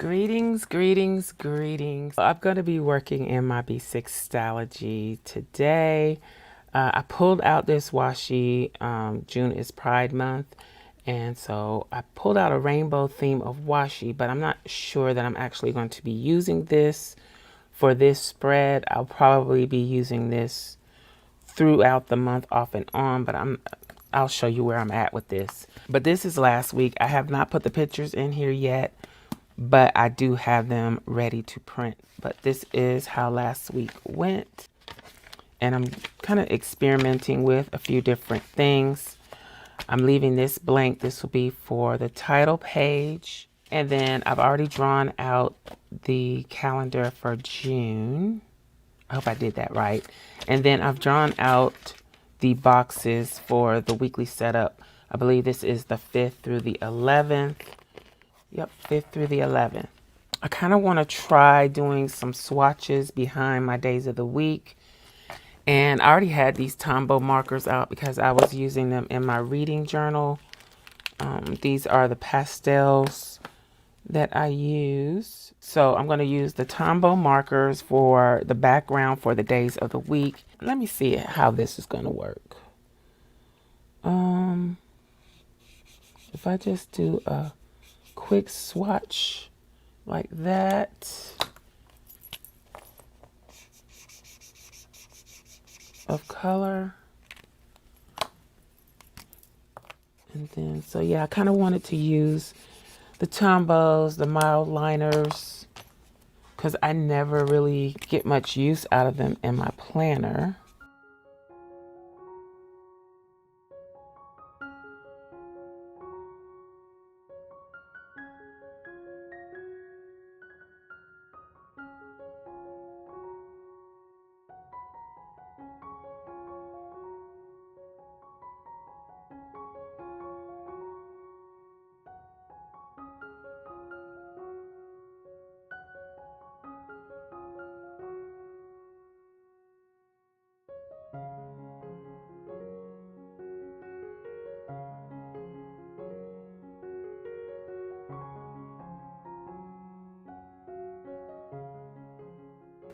Greetings, greetings, greetings. I'm going to be working in my B6 Stalogy today. I pulled out this washi. June is Pride Month, and so I pulled out a rainbow theme of washi, but I'm not sure that I'm actually going to be using this for this spread. I'll probably be using this throughout the month off and on, but I'll show you where I'm at with this. But this is last week. I have not put the pictures in here yet, but I do have them ready to print. But this is how last week went. And I'm kind of experimenting with a few different things. I'm leaving this blank. This will be for the title page. And then I've already drawn out the calendar for June. I hope I did that right. And then I've drawn out the boxes for the weekly setup. I believe this is the 5th through the 11th. Yep, 5th through the 11th. I kind of want to try doing some swatches behind my days of the week. And I already had these Tombow markers out because I was using them in my reading journal. These are the pastels that I use. So I'm going to use the Tombow markers for the background for the days of the week. Let me see how this is going to work. If I just do a quick swatch like that of color, and then so yeah, I kind of wanted to use the Tombows, the mild liners, because I never really get much use out of them in my planner.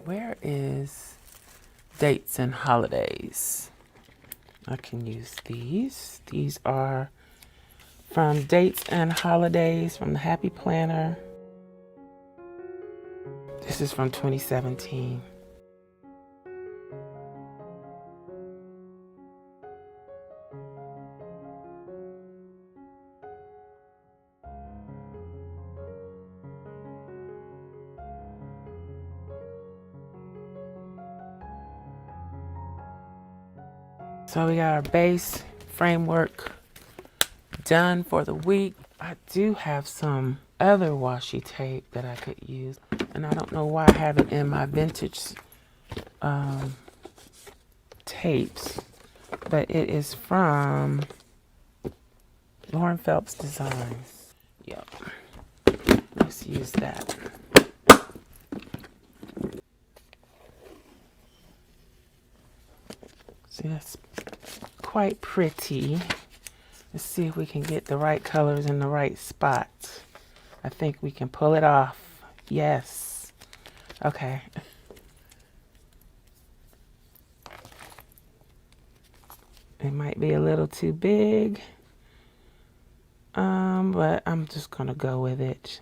Where is dates and holidays? I can use these. These are from Dates and Holidays from the Happy Planner. This is from 2017. So we got our base framework done for the week. I do have some other washi tape that I could use, and I don't know why I have it in my vintage tapes, but it is from Lauren Phelps Designs. Yep, let's use that. See, that's quite pretty. Let's see if we can get the right colors in the right spots. I think we can pull it off. Yes. Okay. It might be a little too big, but I'm just gonna go with it.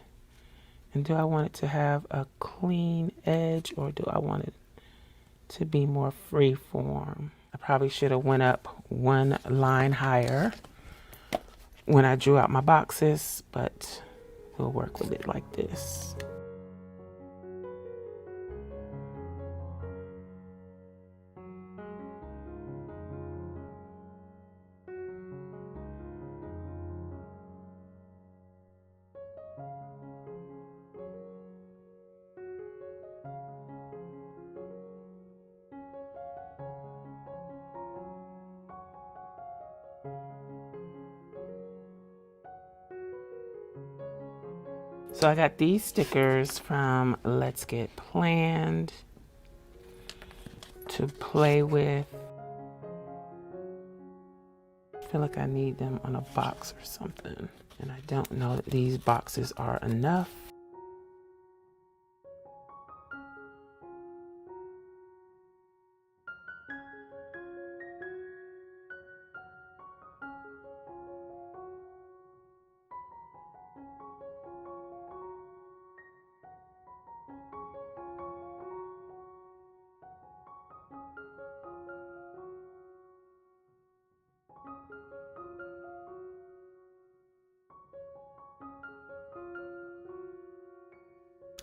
And do I want it to have a clean edge, or do I want it to be more free form? I probably should have went up one line higher when I drew out my boxes, but we'll work with it like this. So I got these stickers from Let's Get Planned to play with. I feel like I need them on a box or something, and I don't know that these boxes are enough.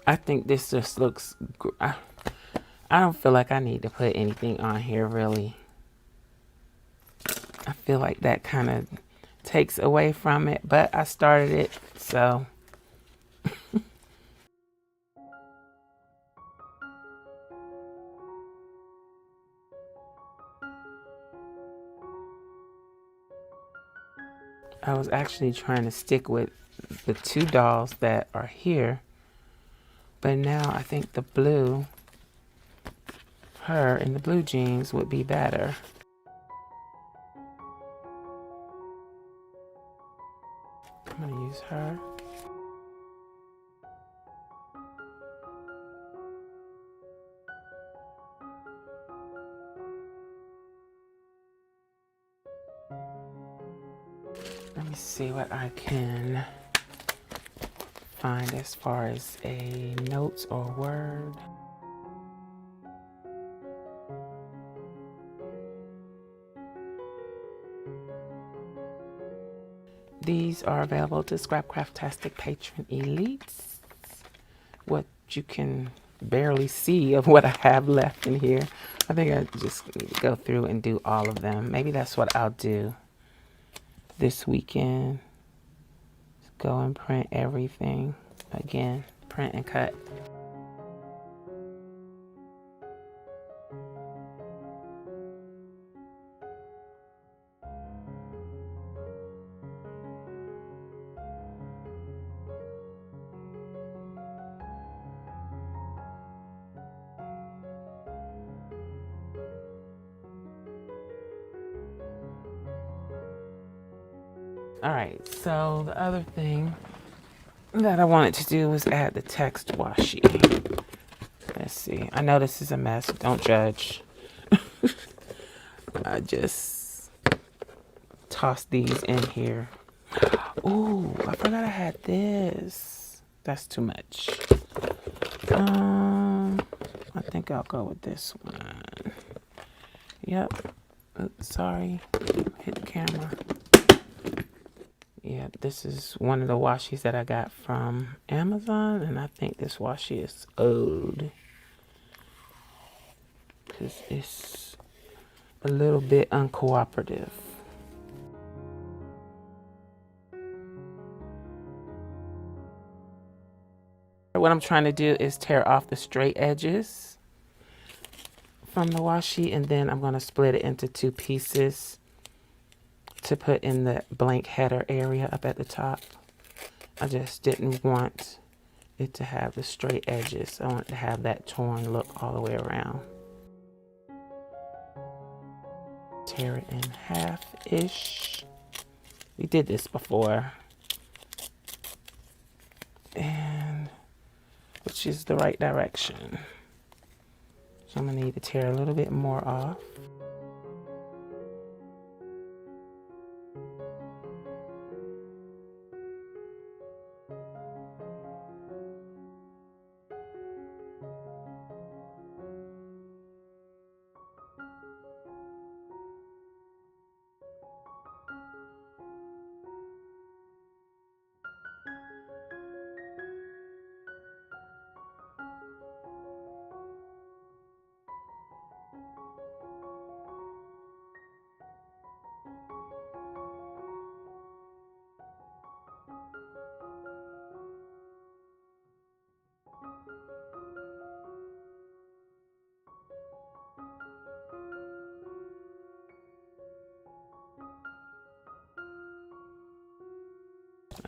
I think this just looks, I don't feel like I need to put anything on here really. I feel like that kind of takes away from it, but I started it, so. I was actually trying to stick with the two dolls that are here, but now I think the blue, her in the blue jeans would be better. I'm gonna use her. Let me see what I can find as far as a notes or word. These are available to Scrapcraftastic Patron Elites. What you can barely see of what I have left in here. I think I just need to go through and do all of them. Maybe that's what I'll do this weekend. Just go and print everything. Again, print and cut. All right, so the other thing that I wanted to do was add the text washi. Let's see. I know this is a mess. Don't judge. I just tossed these in here. Ooh, I forgot I had this. That's too much. I think I'll go with this one. Yep. Oops, sorry. Hit the camera. Yeah, this is one of the washies that I got from Amazon, and I think this washi is old because it's a little bit uncooperative. What I'm trying to do is tear off the straight edges from the washi, and then I'm going to split it into two pieces to put in the blank header area up at the top. I just didn't want it to have the straight edges. I want it to have that torn look all the way around. Tear it in half-ish. We did this before. And which is the right direction. So I'm gonna need to tear a little bit more off.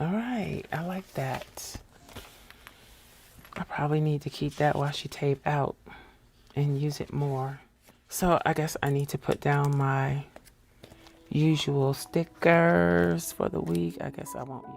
All right, I like that. I probably need to keep that washi tape out and use it more. So I guess I need to put down my usual stickers for the week. I guess I won't use.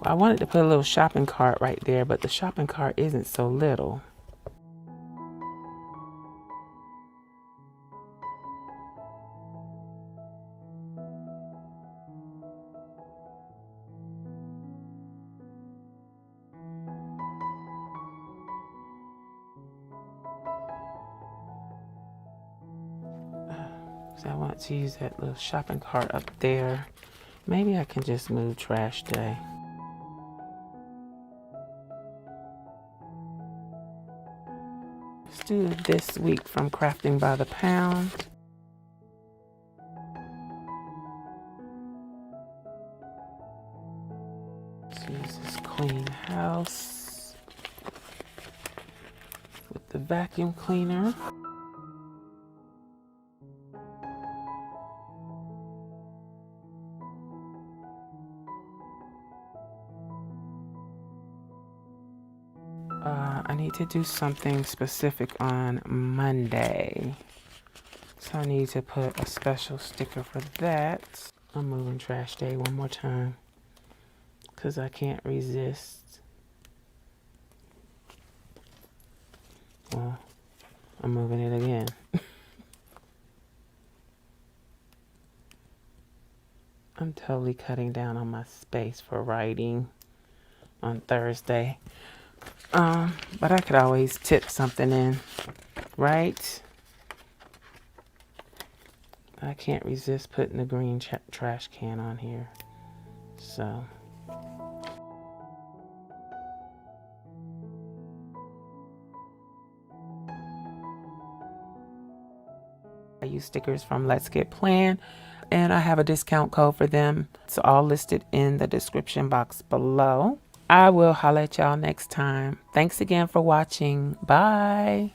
I wanted to put a little shopping cart right there, but the shopping cart isn't so little. So I want to use that little shopping cart up there. Maybe I can just move trash day. Let's do this week from Crafting by the Pound. Let's use this clean house with the vacuum cleaner. I need to do something specific on Monday. So I need to put a special sticker for that. I'm moving trash day one more time because I can't resist. Well, I'm moving it again. I'm totally cutting down on my space for writing on Thursday. But I could always tip something in, right? I can't resist putting the green trash can on here. So. I use stickers from Let's Get Planned, and I have a discount code for them. It's all listed in the description box below. I will holler at y'all next time. Thanks again for watching. Bye.